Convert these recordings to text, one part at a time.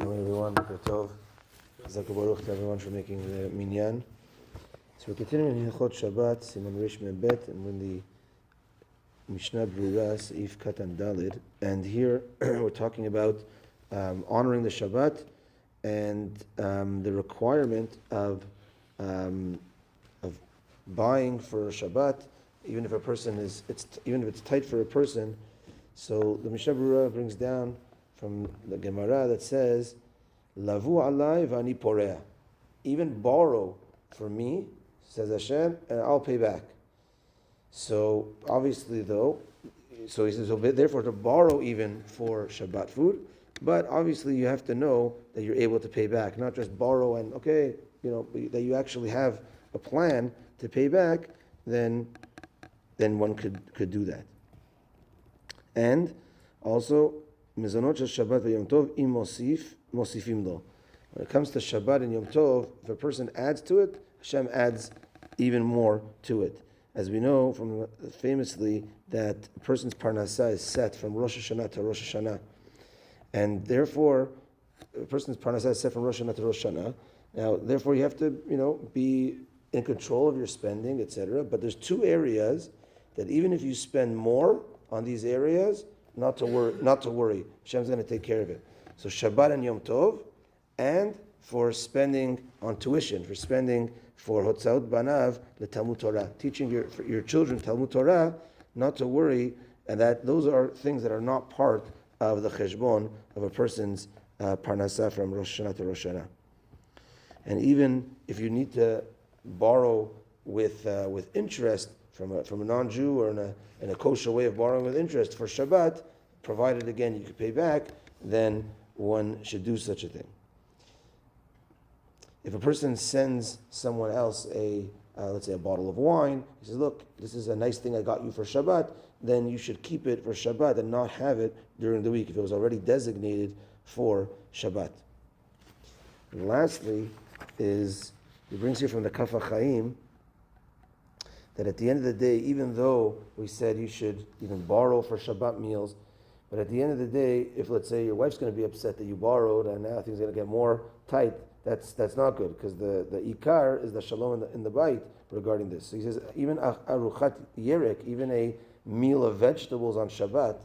Shalom everyone, Boker Tov. Zaka Baruch to everyone for making the minyan. So we're continuing in Halachot Shabbat, Siman Rish Bet, and we're in the Mishnah Brura, Seif Katan Dalid. And here we're talking about honoring the Shabbat and the requirement of buying for Shabbat, even if a person even if it's tight for a person. So the Mishnah Brura brings down from the Gemara that says, Lavu alai v'ani porea. Even borrow for me, says Hashem, and I'll pay back. So obviously though, so he says, so therefore to borrow even for Shabbat food, but obviously you have to know that you're able to pay back, not just borrow and that you actually have a plan to pay back, then one could do that. And also, Mizanot shel Shabbat v'Yom Tov im mosifim lo. When it comes to Shabbat and Yom Tov, if a person adds to it, Hashem adds even more to it. As we know famously that a person's parnasah is set from Rosh Hashanah to Rosh Hashanah, and therefore a person's parnasah is set from Rosh Hashanah to Rosh Hashanah. Now, therefore, you have to be in control of your spending, etc. But there's two areas that even if you spend more on these areas, not to worry. Hashem's going to take care of it. So Shabbat and Yom Tov, and for spending on tuition, for spending for Hotzaot Banav, the Talmud Torah, teaching your children Talmud Torah, not to worry, and that those are things that are not part of the cheshbon of a person's parnasah from Rosh Hashanah to Rosh Hashanah. And even if you need to borrow with interest from a non-Jew or in a kosher way of borrowing with interest for Shabbat, provided again you could pay back, then one should do such a thing. If a person sends someone else let's say a bottle of wine, he says, look, this is a nice thing I got you for Shabbat, then you should keep it for Shabbat and not have it during the week if it was already designated for Shabbat. And lastly he brings here from the Kaf HaChaim that at the end of the day, even though we said you should even borrow for Shabbat meals, but at the end of the day, if let's say your wife's going to be upset that you borrowed and now things are going to get more tight, that's not good, because the ikar is the shalom in the bite regarding this. So he says even aruchat yerek, even a meal of vegetables on Shabbat,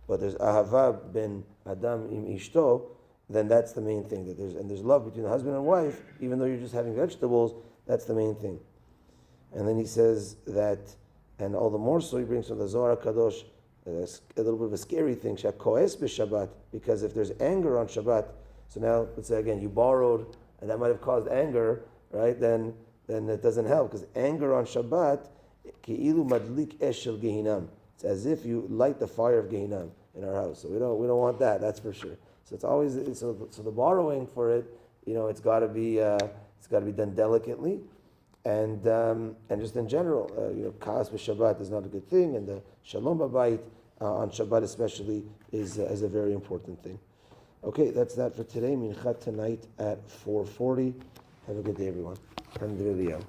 but there's ahava ben adam im ishto, then that's the main thing. There's love between the husband and wife, even though you're just having vegetables, that's the main thing. And then he says that, and all the more so he brings from the Zohar Kadosh a little bit of a scary thing, shakoes b'Shabbat, because if there's anger on Shabbat, so now let's say again you borrowed and that might have caused anger, right? Then it doesn't help, because anger on Shabbat, ki'ilu madlik eshel gehinam. It's as if you light the fire of Gehinam in our house. So we don't want that. That's for sure. So it's always so the borrowing for it, it's got to be done delicately. And just in general, Kaas b'Shabbat is not a good thing, and the Shalom B'Bayit on Shabbat especially is a very important thing. Okay, that's that for today. Minchat tonight at 4:40. Have a good day, everyone. Turn the video.